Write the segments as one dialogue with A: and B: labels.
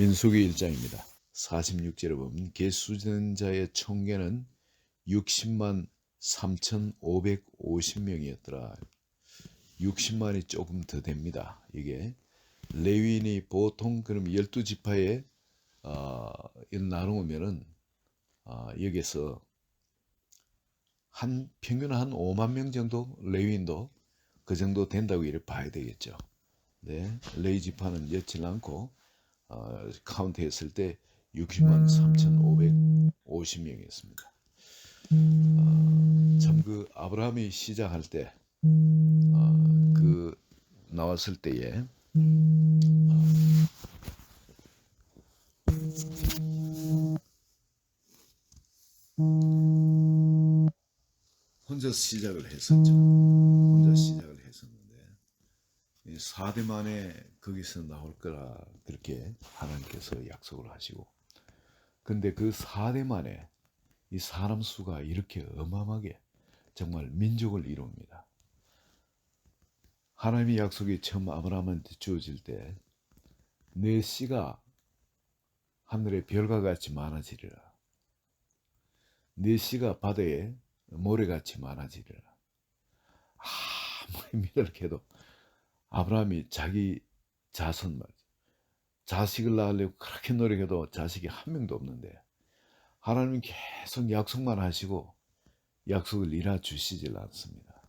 A: 민수기 1장입니다. 46절에 보면 계수된 자의 총계는 60만 3,550명이었더라. 60만이 조금 더 됩니다. 이게 레위인이 보통 그럼 12지파에 나누면은 여기서 평균 한 5만 명 정도 레위인도 그 정도 된다고 이렇게 봐야 되겠죠. 네, 레위 지파는 였질 않고 카운트했을 때 60만 3,550명이었습니다. 참 그 아브라함이 시작할 때 그 나왔을 때에 혼자 시작을 했었죠. 혼자 시작을 했었는데 4대 만에 거기서 나올 거라 그렇게 하나님께서 약속을 하시고, 근데 그 4대 만에 이 사람 수가 이렇게 어마어마하게 정말 민족을 이룹니다. 하나님의 약속이 처음 아브라함한테 주어질 때 내 씨가 하늘의 별과 같이 많아지리라, 내 씨가 바다에 모래같이 많아지리라. 아무리 믿으려고 아브라함이 자기 자손 자식을 낳으려고 그렇게 노력해도 자식이 한 명도 없는데 하나님은 계속 약속만 하시고 약속을 이뤄주시질 않습니다.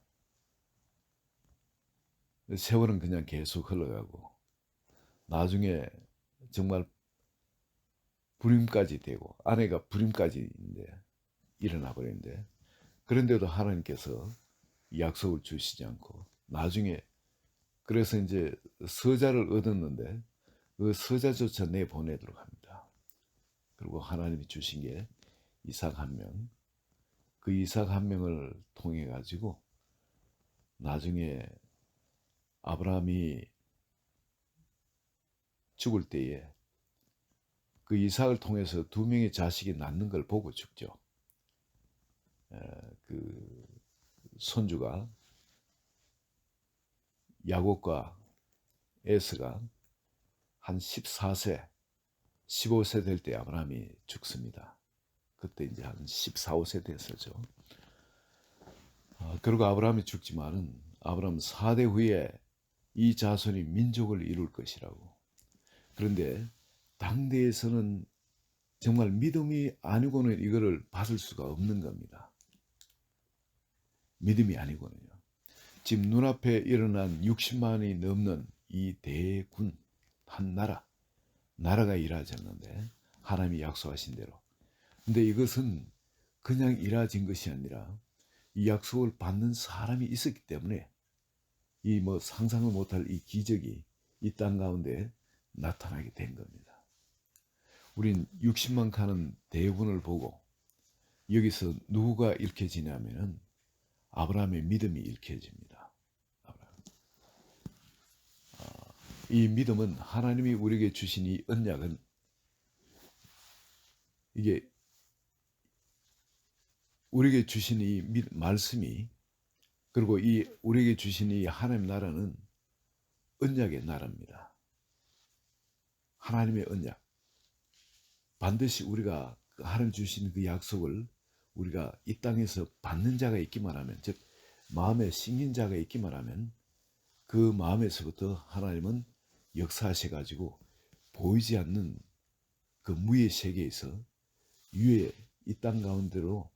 A: 세월은 그냥 계속 흘러가고 나중에 정말 불임까지 되고 아내가 불임까지 일어나 버리는데, 그런데도 하나님께서 약속을 주시지 않고 나중에, 그래서 이제 서자를 얻었는데 그 서자조차 내보내도록 합니다. 그리고 하나님이 주신 게 이삭 한 명, 그 이삭 한 명을 통해 가지고 나중에 아브라함이 죽을 때에 그 이삭을 통해서 2명의 자식이 낳는 걸 보고 죽죠. 그 손주가 야곱과 에서가 한 14세, 15세 될 때 아브라함이 죽습니다. 그때 이제 한 14, 15세 됐었죠. 그리고 아브라함이 죽지만은 아브라함 4대 후에 이 자손이 민족을 이룰 것이라고. 그런데 당대에서는 정말 믿음이 아니고는 이거를 받을 수가 없는 겁니다. 믿음이 아니고는요. 지금 눈앞에 일어난 60만이 넘는 이 대군, 한 나라가 이루어졌는데 하나님이 약속하신 대로. 근데 이것은 그냥 이루어진 것이 아니라 이 약속을 받는 사람이 있었기 때문에 이 상상을 못할 이 기적이 이 땅 가운데 나타나게 된 겁니다. 우린 60만 가는 대군을 보고 여기서 누구가 일으켜지냐면은 아브라함의 믿음이 일으켜집니다. 이 믿음은 하나님이 우리에게 주신 이 언약은, 이게 우리에게 주신 이 말씀이, 그리고 이 우리에게 주신 이 하나님 나라는 언약의 나라입니다. 하나님의 언약. 반드시 우리가 하나님 주신 그 약속을 우리가 이 땅에서 받는 자가 있기만 하면, 즉 마음에 심긴 자가 있기만 하면 그 마음에서부터 하나님은 역사하셔가지고 보이지 않는 그 무의 세계에서 유의 이 땅 가운데로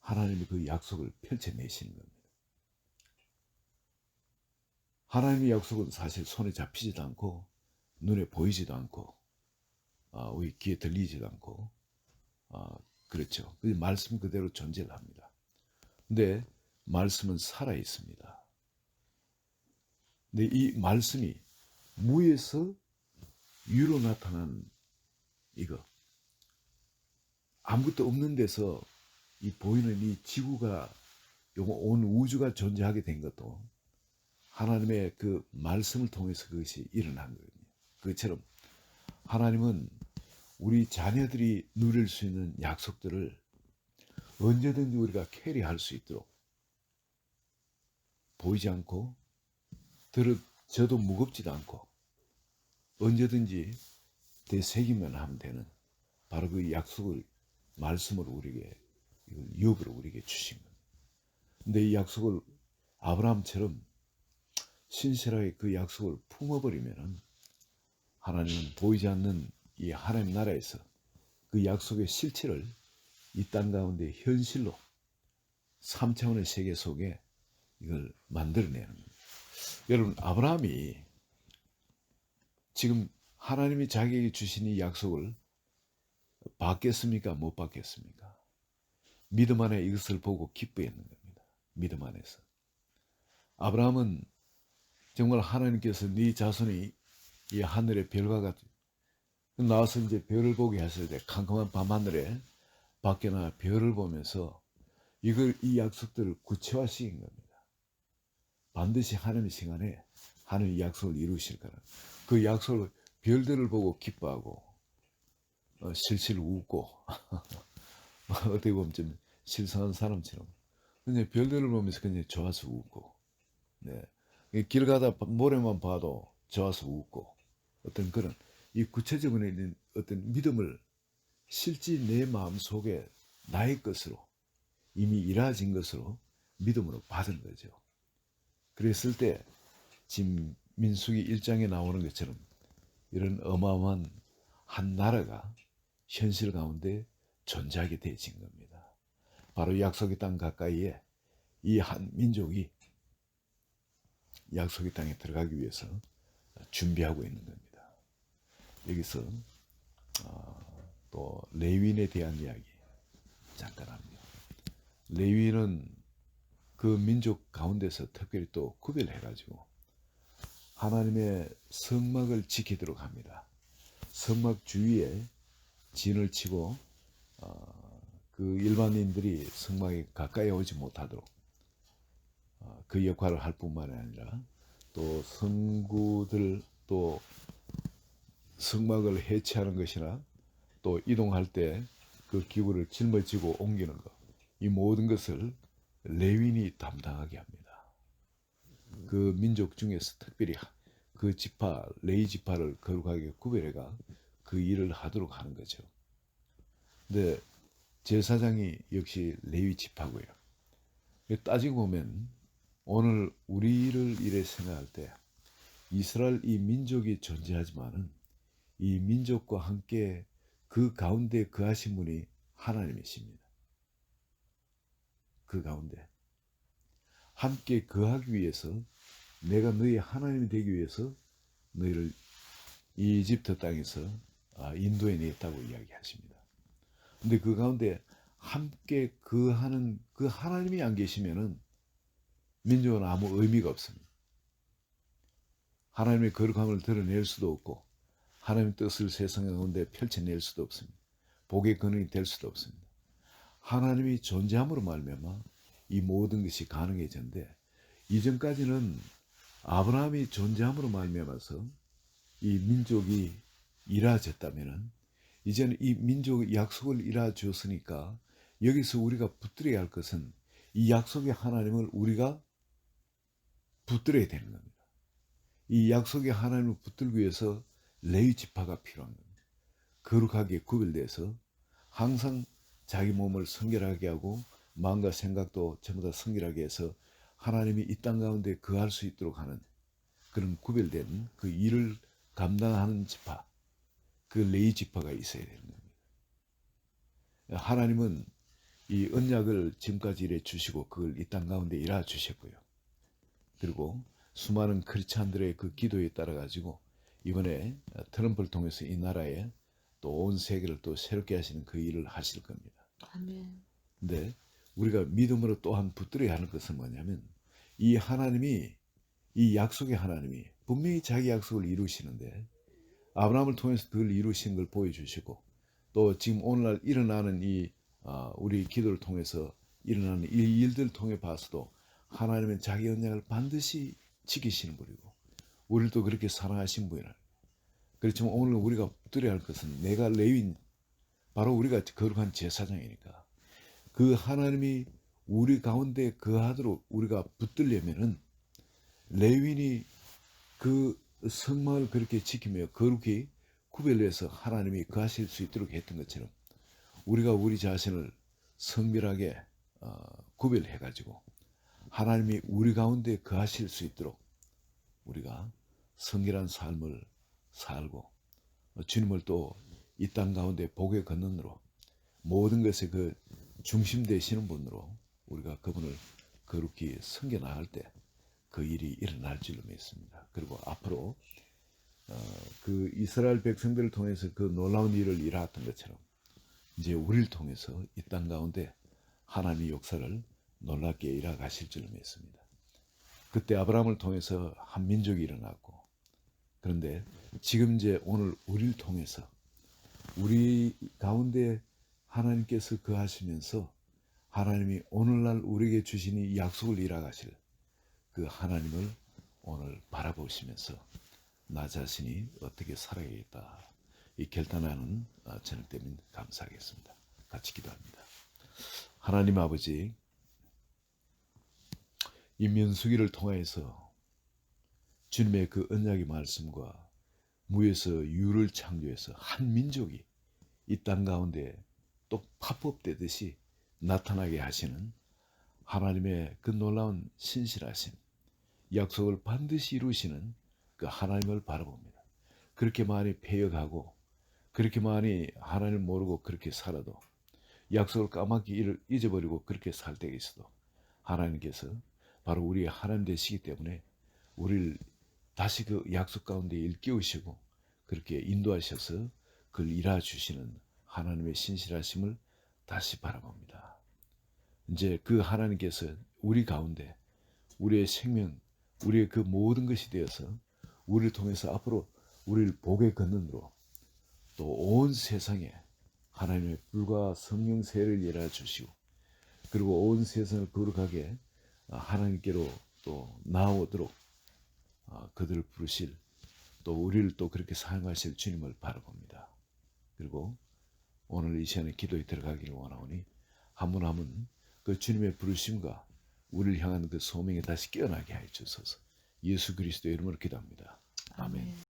A: 하나님의 그 약속을 펼쳐내시는 겁니다. 하나님의 약속은 사실 손에 잡히지도 않고 눈에 보이지도 않고 우리 귀에 들리지도 않고 그렇죠. 말씀 그대로 존재를 합니다. 근데 말씀은 살아 있습니다. 근데 이 말씀이 무에서 유로 나타난 이거, 아무것도 없는 데서 이 보이는 이 지구가, 온 우주가 존재하게 된 것도 하나님의 그 말씀을 통해서 그것이 일어난 거거든요. 그것처럼 하나님은 우리 자녀들이 누릴 수 있는 약속들을 언제든지 우리가 캐리할 수 있도록 보이지 않고 저도 무겁지도 않고 언제든지 되새기면 하면 되는 바로 그 약속을 말씀을 우리에게 이걸 유업으로 우리에게 주신 겁니다. 근데 이 약속을 아브라함처럼 신실하게 그 약속을 품어버리면은 하나님은 보이지 않는 이 하나님 나라에서 그 약속의 실체를 이 땅 가운데 현실로 3차원의 세계 속에 이걸 만들어내는 겁니다. 여러분, 아브라함이 지금 하나님이 자기에게 주신 이 약속을 받겠습니까? 못 받겠습니까? 믿음 안에 이것을 보고 기뻐했는 겁니다. 믿음 안에서. 아브라함은 정말 하나님께서 네 자손이 이 하늘의 별과 같이 나와서 이제 별을 보게 하실 때 캄캄한 밤하늘에 밖에 나 별을 보면서 이 약속들을 구체화시킨 겁니다. 반드시 하나님의 시간에 하나님의 약속을 이루실 거라. 그 약속을 별들을 보고 기뻐하고 실실 웃고 어떻게 보면 좀 실성한 사람처럼 그냥 별들을 보면서 그냥 좋아서 웃고 네. 길 가다 모래만 봐도 좋아서 웃고 어떤 그런 이 구체적인 어떤 믿음을 실제 내 마음 속에 나의 것으로 이미 이루어진 것으로 믿음으로 받은 거죠. 그랬을 때 지금 민수기 1장에 나오는 것처럼 이런 어마어마한 한 나라가 현실 가운데 존재하게 되어진 겁니다. 바로 약속의 땅 가까이에 이 한 민족이 약속의 땅에 들어가기 위해서 준비하고 있는 겁니다. 여기서 또 레위인에 대한 이야기 잠깐 합니다. 레위인은 그 민족 가운데서 특별히 또 구별해가지고 하나님의 성막을 지키도록 합니다. 성막 주위에 진을 치고 그 일반인들이 성막에 가까이 오지 못하도록 그 역할을 할 뿐만 아니라 또 성구들 또 성막을 해체하는 것이나 또 이동할 때 그 기구를 짊어지고 옮기는 것, 이 모든 것을 레위인이 담당하게 합니다. 그 민족 중에서 특별히 그 지파, 레위 지파를 거룩하게 구별해가 그 일을 하도록 하는 거죠. 근데 제사장이 역시 레위 지파고요. 따지고 보면 오늘 우리를 이래 생각할 때 이스라엘 이 민족이 존재하지만은 이 민족과 함께 그 가운데 거하신 분이 하나님이십니다. 그 가운데 함께 거하기 위해서 내가 너희 하나님이 되기 위해서 너희를 이집트 땅에서 인도해 냈다고 이야기하십니다. 근데 그 가운데 함께 거하는 그 하나님이 안 계시면은 민족은 아무 의미가 없습니다. 하나님의 거룩함을 드러낼 수도 없고 하나님의 뜻을 세상 가운데 펼쳐낼 수도 없습니다. 복의 근원이 될 수도 없습니다. 하나님이 존재함으로 말미암아 이 모든 것이 가능해졌는데 이전까지는 아브라함이 존재함으로 말미암아서 이 민족이 이루어졌다면은 이제는 이 민족의 약속을 이루어 주었으니까 여기서 우리가 붙들어야 할 것은 이 약속의 하나님을 우리가 붙들어야 되는 겁니다. 이 약속의 하나님을 붙들기 위해서 레위 지파가 필요한 겁니다. 거룩하게 구별돼서 항상 자기 몸을 성결하게 하고 마음과 생각도 전부 다 성결하게 해서 하나님이 이 땅 가운데 거할 수 있도록 하는 그런 구별된 그 일을 감당하는 지파, 그 레위 지파가 있어야 되는 겁니다. 하나님은 이 언약을 지금까지 이래 주시고 그걸 이 땅 가운데 이루어 주셨고요. 그리고 수많은 크리스찬들의 그 기도에 따라 가지고 이번에 트럼프를 통해서 이 나라에 또 온 세계를 또 새롭게 하시는 그 일을 하실 겁니다.
B: 아멘.
A: 근데 우리가 믿음으로 또한 붙들어야 하는 것은 뭐냐면 이 하나님이 이 약속의 하나님이 분명히 자기 약속을 이루시는데 아브라함을 통해서 그걸 이루신 걸 보여주시고 또 지금 오늘날 일어나는 이 우리 기도를 통해서 일어나는 이 일들 통해 봐서도 하나님은 자기 언약을 반드시 지키시는 분이고 우리를 또 그렇게 사랑하신 분이라. 그렇지만 오늘 우리가 붙들어야 할 것은 내가 레위인 바로 우리가 거룩한 제사장이니까 그 하나님이 우리 가운데 거하도록 우리가 붙들려면은 레위인이 그 성막을 그렇게 지키며 거룩히 구별해서 하나님이 거하실 수 있도록 했던 것처럼 우리가 우리 자신을 성밀하게 구별해가지고 하나님이 우리 가운데 거하실 수 있도록 우리가 성결한 삶을 살고 주님을 또 이 땅 가운데 복의 근원으로 모든 것의 그 중심 되시는 분으로 우리가 그분을 거룩히 섬겨 나갈 때 그 일이 일어날 줄로 믿습니다. 그리고 앞으로 그 이스라엘 백성들을 통해서 그 놀라운 일을 일어났던 것처럼 이제 우리를 통해서 이 땅 가운데 하나님의 역사를 놀랍게 일어가실 줄로 믿습니다. 그때 아브라함을 통해서 한 민족이 일어났고, 그런데 지금 이제 오늘 우리를 통해서 우리 가운데 하나님께서 거하시면서 하나님이 오늘날 우리에게 주신 이 약속을 이뤄가실 그 하나님을 오늘 바라보시면서 나 자신이 어떻게 살아야겠다 이 결단하는 저녁 때면 감사하겠습니다. 같이 기도합니다. 하나님 아버지, 이 민수기를 통해서 주님의 그 언약의 말씀과 무에서 유를 창조해서 한 민족이 이 땅 가운데 또 파법되듯이 나타나게 하시는 하나님의 그 놀라운 신실하심, 약속을 반드시 이루시는 그 하나님을 바라봅니다. 그렇게 많이 패역하고 그렇게 많이 하나님을 모르고 그렇게 살아도 약속을 까맣게 잊어버리고 그렇게 살 때가 있어도 하나님께서 바로 우리의 하나님 되시기 때문에 우리를 다시 그 약속 가운데 일깨우시고 그렇게 인도하셔서 그걸 이루어 주시는 하나님의 신실하심을 다시 바라봅니다. 이제 그 하나님께서 우리 가운데 우리의 생명, 우리의 그 모든 것이 되어서 우리를 통해서 앞으로 우리를 복의 근원으로 또 온 세상에 하나님의 불과 성령 세를 일하여 주시고 그리고 온 세상을 거룩하게 하나님께로 또 나아오도록 그들을 부르실 또 우리를 또 그렇게 사용하실 주님을 바라봅니다. 그리고 오늘 이 시간에 기도에 들어가기를 원하오니 한 분 한 분 그 주님의 부르심과 우리를 향한 그 소명에 다시 깨어나게 하여 주소서. 예수 그리스도의 이름으로 기도합니다. 아멘.